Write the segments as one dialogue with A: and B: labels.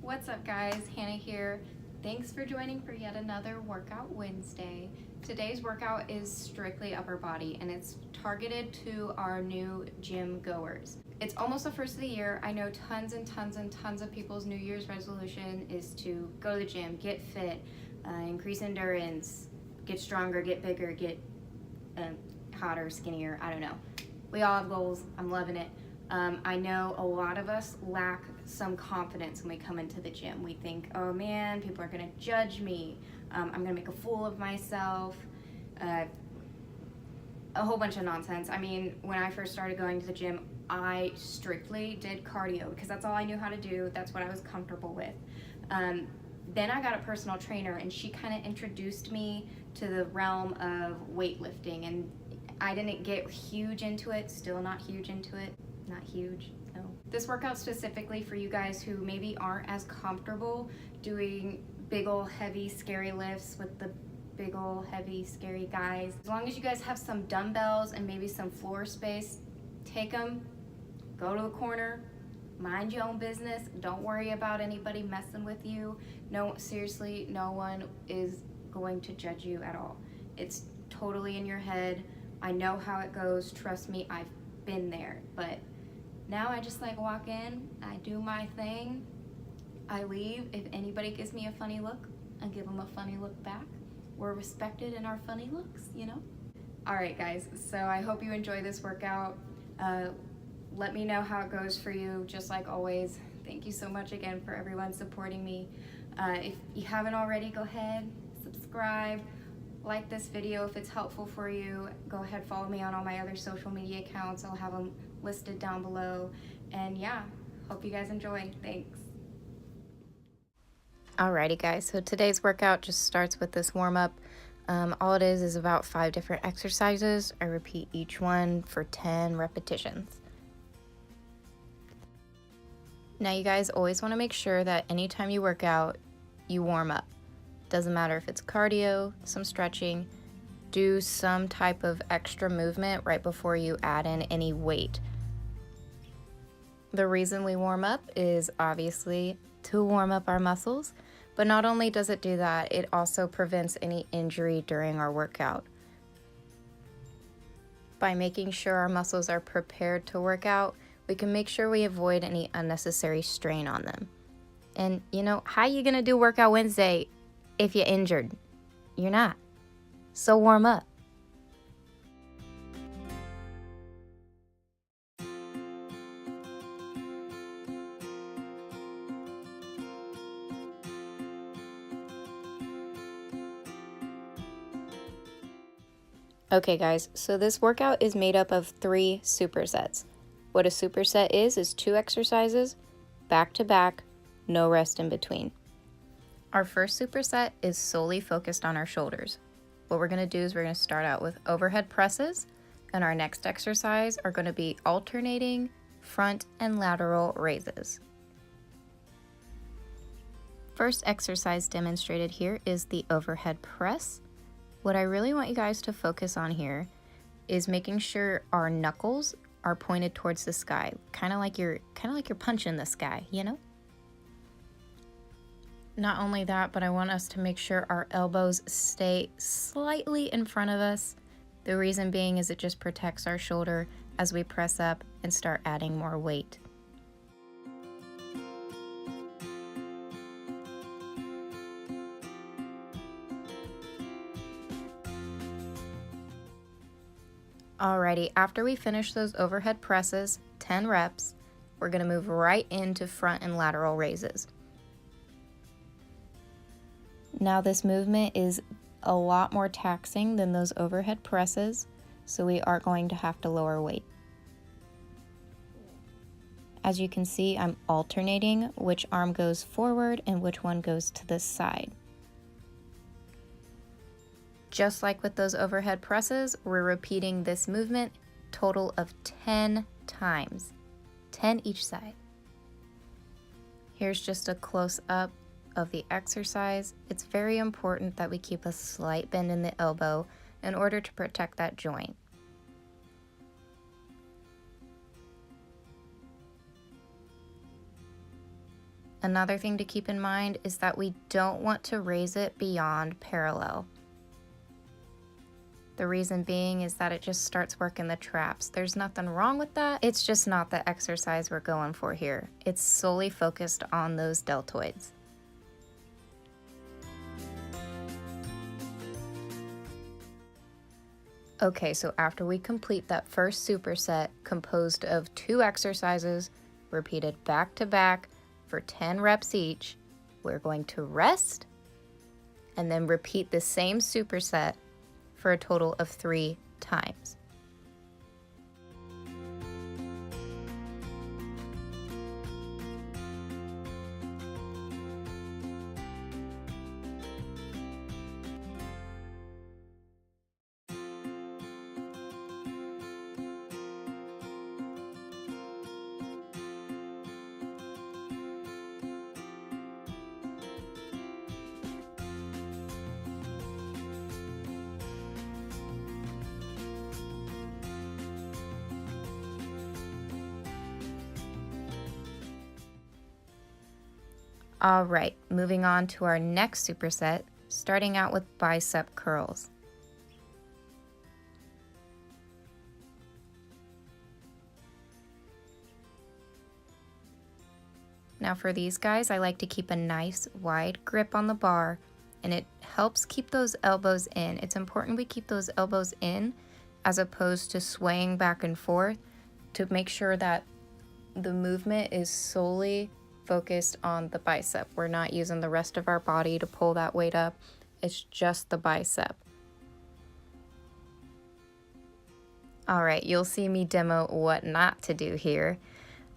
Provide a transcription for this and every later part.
A: What's up guys, Hannah here. Thanks for joining for yet another Workout Wednesday. Today's workout is strictly upper body and it's targeted to our new gym goers. It's almost the first of the year. I know tons and tons of people's New Year's resolution is to go to the gym, get fit, increase endurance, get stronger, get bigger, get hotter, skinnier, I don't know. We all have goals, I'm loving it. I know a lot of us lack some confidence when we come into the gym. We think, oh man, people are gonna judge me. I'm gonna make a fool of myself. A whole bunch of nonsense. I mean, when I first started going to the gym, I strictly did cardio because that's all I knew how to do. That's what I was comfortable with. Then I got a personal trainer and she kind of introduced me to the realm of weightlifting, and I didn't get huge into it, still not huge into it. Not huge, no. This workout specifically for you guys who maybe aren't as comfortable doing big ol' heavy scary lifts with the big ol' heavy scary guys. As long as you guys have some dumbbells and maybe some floor space, take them, go to the corner, mind your own business. Don't worry about anybody messing with you. No, seriously, no one is going to judge you at all. It's totally in your head. I know how it goes, trust me, I've been there, but now I just like walk in, I do my thing, I leave. If anybody gives me a funny look, I give them a funny look back. We're respected in our funny looks, you know? All right guys, so I hope you enjoy this workout. Let me know how it goes for you, just like always. Thank you so much again for everyone supporting me. If you haven't already, go ahead, subscribe, like this video if it's helpful for you. Go ahead, follow me on all my other social media accounts. I'll have them listed down below. And yeah, hope you guys enjoy. Thanks. Alrighty guys, so today's workout just starts with this warm-up. All it is about 5 different exercises. I repeat each one for 10 repetitions. Now you guys always want to make sure that anytime you work out, you warm up. Doesn't matter if it's cardio, some stretching, do some type of extra movement right before you add in any weight. The reason we warm up is obviously to warm up our muscles, but not only does it do that, it also prevents any injury during our workout. By making sure our muscles are prepared to work out, we can make sure we avoid any unnecessary strain on them. And you know, how are you gonna do Workout Wednesday if you're injured? You're not. So warm up. Okay guys, so this workout is made up of 3 supersets. What a superset is 2 exercises, back to back, no rest in between. Our first superset is solely focused on our shoulders. What we're going to do is we're going to start out with overhead presses, and our next exercise are going to be alternating front and lateral raises. First exercise demonstrated here is the overhead press. What I really want you guys to focus on here is making sure our knuckles are pointed towards the sky, kind of like you're punching the sky, you know? Not only that, but I want us to make sure our elbows stay slightly in front of us. The reason being is it just protects our shoulder as we press up and start adding more weight. Alrighty, after we finish those overhead presses, 10 reps, we're going to move right into front and lateral raises. Now this movement is a lot more taxing than those overhead presses, so we are going to have to lower weight. As you can see, I'm alternating which arm goes forward and which one goes to the side. Just like with those overhead presses, we're repeating this movement total of 10 times, 10 each side. Here's just a close-up of the exercise. It's very important that we keep a slight bend in the elbow in order to protect that joint. Another thing to keep in mind is that we don't want to raise it beyond parallel. The reason being is that it just starts working the traps. There's nothing wrong with that. It's just not the exercise we're going for here. It's solely focused on those deltoids. Okay, so after we complete that first superset composed of 2 exercises repeated back to back for 10 reps each, we're going to rest and then repeat the same superset for a total of 3 times. All right, moving on to our next superset, starting out with bicep curls. Now for these guys, I like to keep a nice wide grip on the bar, and it helps keep those elbows in. It's important we keep those elbows in as opposed to swaying back and forth to make sure that the movement is solely focused on the bicep. We're not using the rest of our body to pull that weight up. It's just the bicep. All right, you'll see me demo what not to do here.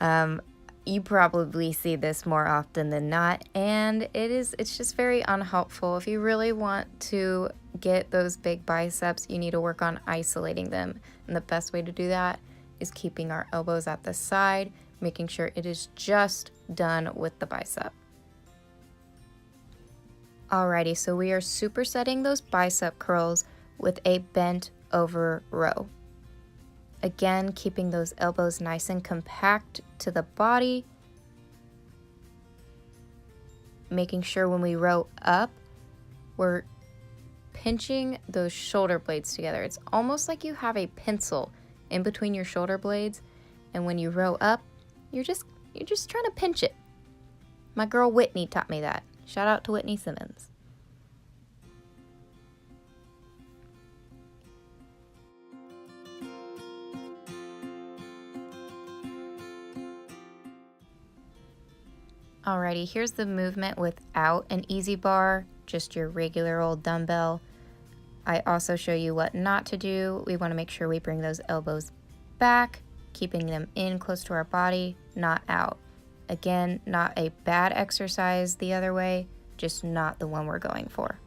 A: You probably see this more often than not, and it's just very unhelpful. If you really want to get those big biceps, you need to work on isolating them. And the best way to do that is keeping our elbows at the side, making sure it is just done with the bicep. Alrighty, so we are supersetting those bicep curls with a bent over row. Again, keeping those elbows nice and compact to the body. Making sure when we row up, we're pinching those shoulder blades together. It's almost like you have a pencil in between your shoulder blades, and when you row up, you're just trying to pinch it. My girl Whitney taught me that. Shout out to Whitney Simmons. Alrighty, here's the movement without an easy bar, just your regular old dumbbell. I also show you what not to do. We want to make sure we bring those elbows back, keeping them in close to our body, not out. Again, not a bad exercise the other way, just not the one we're going for.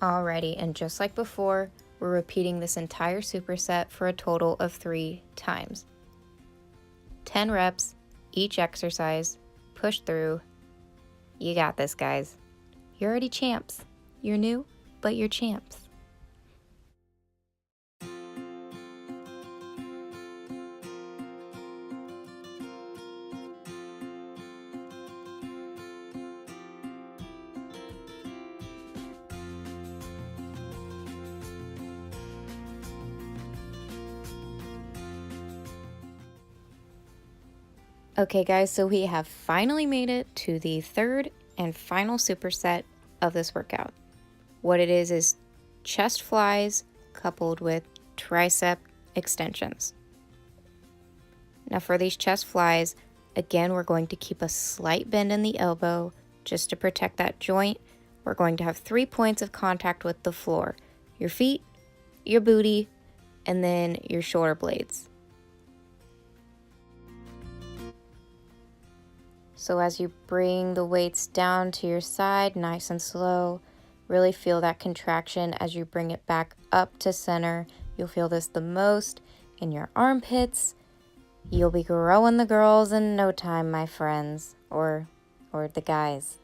A: Alrighty, and just like before, we're repeating this entire superset for a total of 3 times. 10 reps, each exercise, push through. You got this, guys. You're already champs. You're new, but you're champs. Okay guys, so we have finally made it to the third and final superset of this workout. What it is chest flies coupled with tricep extensions. Now for these chest flies, again, we're going to keep a slight bend in the elbow just to protect that joint. We're going to have 3 points of contact with the floor: your feet, your booty, and then your shoulder blades. So as you bring the weights down to your side, nice and slow, really feel that contraction as you bring it back up to center. You'll feel this the most in your armpits. You'll be growing the girls in no time, my friends, or the guys,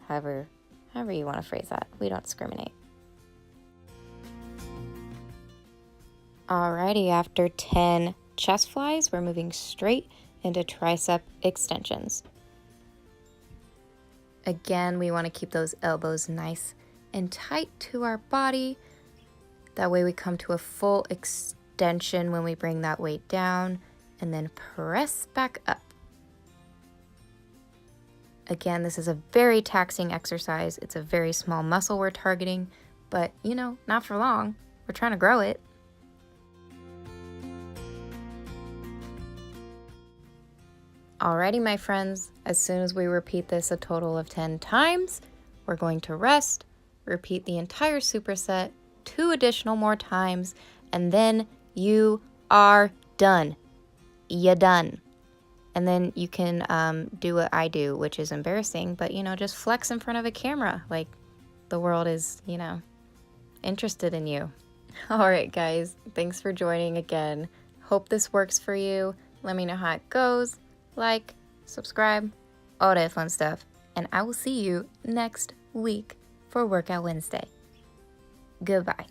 A: however you want to phrase that. We don't discriminate. Alrighty, after 10 chest flies, we're moving straight into tricep extensions. Again, we want to keep those elbows nice and tight to our body. That way we come to a full extension when we bring that weight down and then press back up. Again, this is a very taxing exercise. It's a very small muscle we're targeting, but you know, not for long. We're trying to grow it. Alrighty, my friends, as soon as we repeat this a total of 10 times, we're going to rest, repeat the entire superset 2 additional more times, and then you are done. You're done. And then you can do what I do, which is embarrassing, but you know, just flex in front of a camera like the world is, you know, interested in you. All right, guys, thanks for joining again. Hope this works for you. Let me know how it goes. Like, subscribe, all that fun stuff. And I will see you next week for Workout Wednesday. Goodbye.